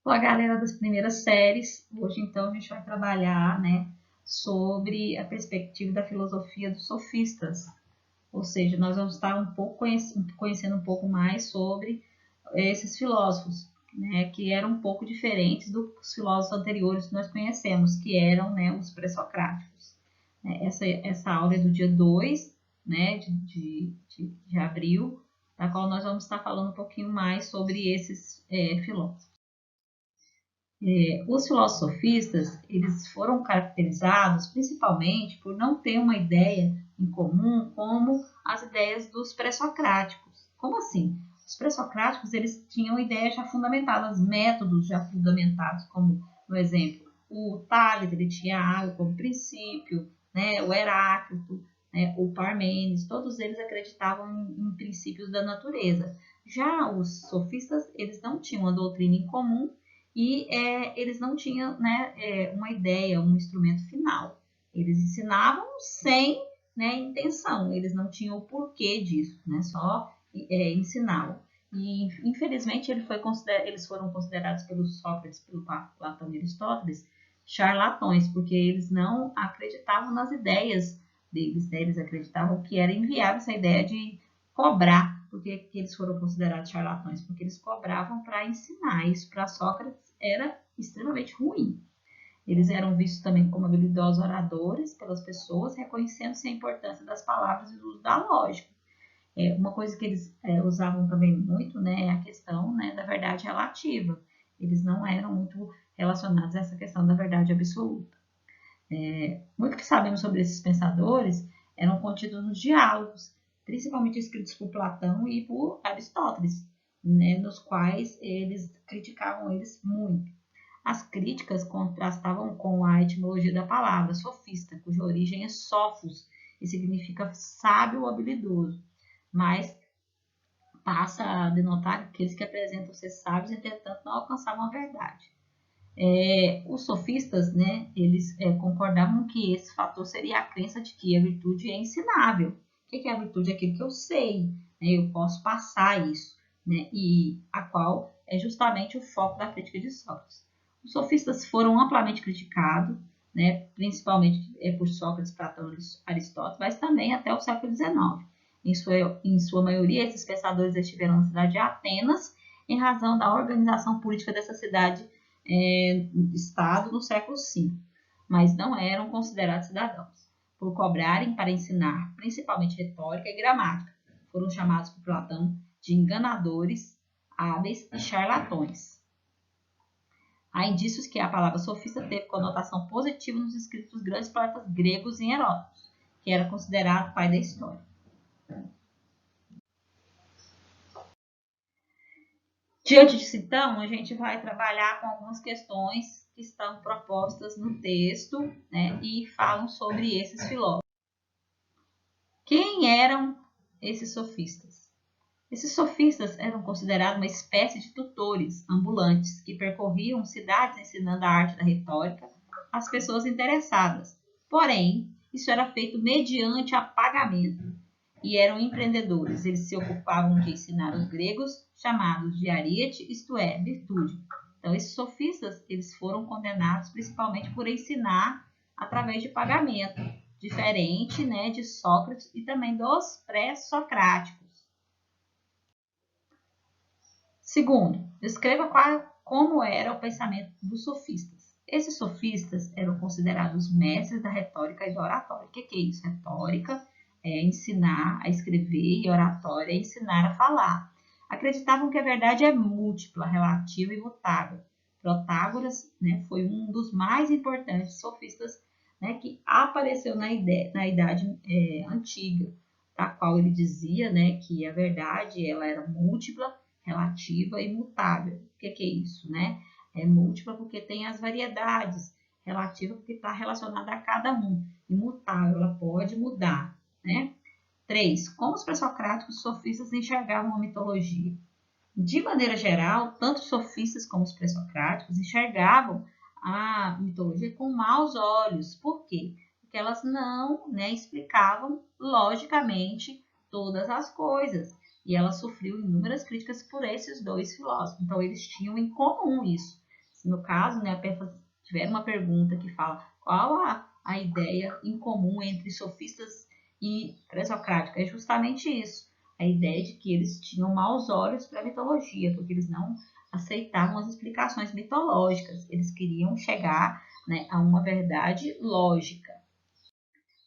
Olá, galera das primeiras séries. Hoje, então, a gente vai trabalhar, né, sobre a perspectiva da filosofia dos sofistas. Ou seja, nós vamos estar conhecendo um pouco mais sobre esses filósofos, né, que eram um pouco diferentes dos filósofos anteriores que nós conhecemos, que eram, né, os pré-socráticos. Essa aula é do dia 2, né, de abril, da qual nós vamos estar falando um pouquinho mais sobre esses filósofos. Os filósofos sofistas, eles foram caracterizados principalmente por não ter uma ideia em comum como as ideias dos pré-socráticos. Como assim? Os pré-socráticos, eles tinham ideias já fundamentadas, métodos já fundamentados, como, por exemplo, o Tales, ele tinha a água como princípio, né? O Heráclito, né? O Parmênides, todos eles acreditavam em princípios da natureza. Já os sofistas, eles não tinham uma doutrina em comum e eles não tinham, né, uma ideia, um instrumento final. Eles ensinavam sem, né, intenção, eles não tinham o porquê disso, né, só ensinavam. E, infelizmente, eles foram considerados pelos Sócrates, pelo Platão e Aristóteles, charlatões, porque eles não acreditavam nas ideias deles, né? Eles acreditavam que era inviável essa ideia de cobrar. Por que eles foram considerados charlatões? Porque eles cobravam para ensinar. Isso para Sócrates era extremamente ruim. Eles eram vistos também como habilidosos oradores pelas pessoas, reconhecendo-se a importância das palavras e do uso da lógica. Uma coisa que eles usavam também muito, né, é a questão, né, da verdade relativa. Eles não eram muito relacionados a essa questão da verdade absoluta. Muito que sabemos sobre esses pensadores eram contidos nos diálogos, principalmente escritos por Platão e por Aristóteles, né, nos quais eles criticavam eles muito. As críticas contrastavam com a etimologia da palavra sofista, cuja origem é sofos e significa sábio ou habilidoso, mas passa a denotar aqueles que apresentam ser sábios, entretanto não alcançavam a verdade. Os sofistas, né, eles concordavam que esse fator seria a crença de que a virtude é ensinável. O que é a virtude? É aquilo que eu sei, né, eu posso passar isso, né, e a qual é justamente o foco da crítica de Sócrates. Os sofistas foram amplamente criticados, né, principalmente por Sócrates, Platão e Aristóteles, mas também até o século XIX. Em sua maioria, esses pensadores estiveram na cidade de Atenas em razão da organização política dessa cidade Estado no século V, mas não eram considerados cidadãos, por cobrarem para ensinar principalmente retórica e gramática. Foram chamados por Platão de enganadores, hábeis e charlatões. Há indícios que a palavra sofista teve conotação positiva nos escritos dos grandes poetas gregos em Heródoto, que era considerado pai da história. Diante disso, então, a gente vai trabalhar com algumas questões que estão propostas no texto, né, e falam sobre esses filósofos. Quem eram esses sofistas? Esses sofistas eram considerados uma espécie de tutores ambulantes que percorriam cidades ensinando a arte da retórica às pessoas interessadas. Porém, isso era feito mediante a pagamento e eram empreendedores. Eles se ocupavam de ensinar os gregos, chamados de ariete, isto é, virtude. Então, esses sofistas, eles foram condenados principalmente por ensinar através de pagamento, diferente, né, de Sócrates e também dos pré-socráticos. Segundo, descreva como era o pensamento dos sofistas. Esses sofistas eram considerados mestres da retórica e da oratória. O que é isso? Retórica é ensinar a escrever e oratória é ensinar a falar. Acreditavam que a verdade é múltipla, relativa e mutável. Protágoras, né, foi um dos mais importantes sofistas, né, que apareceu na idade antiga, da qual ele dizia, né, que a verdade ela era múltipla, relativa e mutável. O que é isso, né? É múltipla porque tem as variedades, relativa porque está relacionada a cada um, imutável, ela pode mudar, né? 3. Como os pré-socráticos sofistas enxergavam a mitologia? De maneira geral, tanto os sofistas como os pré-socráticos enxergavam a mitologia com maus olhos. Por quê? Porque elas não, né, explicavam logicamente todas as coisas. E ela sofreu inúmeras críticas por esses dois filósofos. Então, eles tinham em comum isso. Se no caso, né, tiver uma pergunta que fala qual a ideia em comum entre sofistas e pré-socráticos, é justamente isso. A ideia de que eles tinham maus olhos para a mitologia, porque eles não aceitavam as explicações mitológicas. Eles queriam chegar, né, a uma verdade lógica.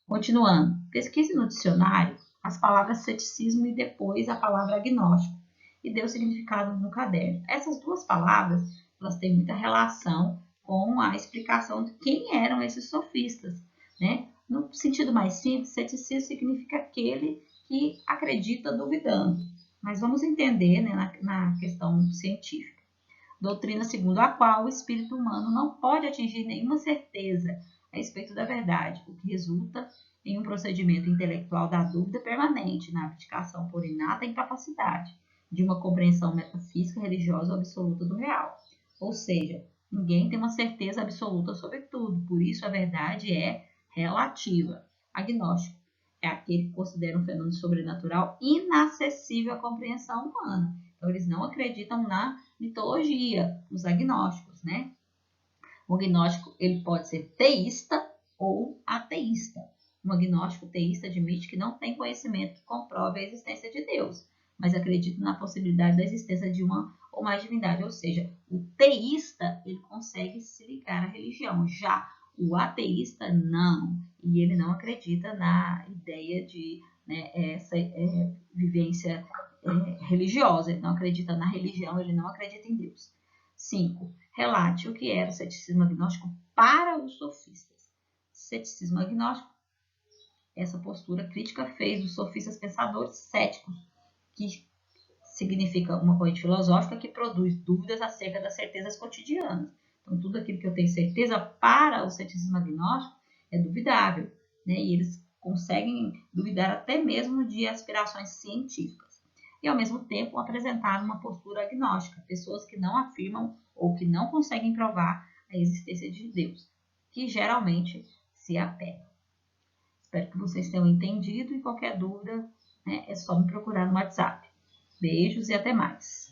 Continuando, pesquise no dicionário as palavras ceticismo e depois a palavra agnóstico e dê o significado no caderno. Essas duas palavras, elas têm muita relação com a explicação de quem eram esses sofistas, né? No sentido mais simples, ceticismo significa aquele que acredita duvidando. Mas vamos entender, né, na questão científica. Doutrina segundo a qual o espírito humano não pode atingir nenhuma certeza a respeito da verdade, o que resulta em um procedimento intelectual da dúvida permanente, na abdicação por inata incapacidade de uma compreensão metafísica religiosa absoluta do real. Ou seja, ninguém tem uma certeza absoluta sobre tudo, por isso a verdade é relativa. Agnóstico é aquele que considera um fenômeno sobrenatural inacessível à compreensão humana. Então, eles não acreditam na mitologia, os agnósticos, né? O agnóstico, ele pode ser teísta ou ateísta. Um agnóstico teísta admite que não tem conhecimento que comprove a existência de Deus, mas acredita na possibilidade da existência de uma ou mais divindade. Ou seja, o teísta, ele consegue se ligar à religião. Já o ateísta, não. E ele não acredita na ideia de, né, essa vivência religiosa. Ele não acredita na religião, ele não acredita em Deus. 5. Relate o que era o ceticismo agnóstico para os sofistas. Ceticismo agnóstico, essa postura crítica fez dos sofistas pensadores céticos, que significa uma corrente filosófica que produz dúvidas acerca das certezas cotidianas. Então, tudo aquilo que eu tenho certeza para o ceticismo agnóstico é duvidável, né? E eles conseguem duvidar até mesmo de aspirações científicas. E, ao mesmo tempo, apresentar uma postura agnóstica, pessoas que não afirmam ou que não conseguem provar a existência de Deus, que geralmente se apegam. Espero que vocês tenham entendido e qualquer dúvida, né, é só me procurar no WhatsApp. Beijos e até mais!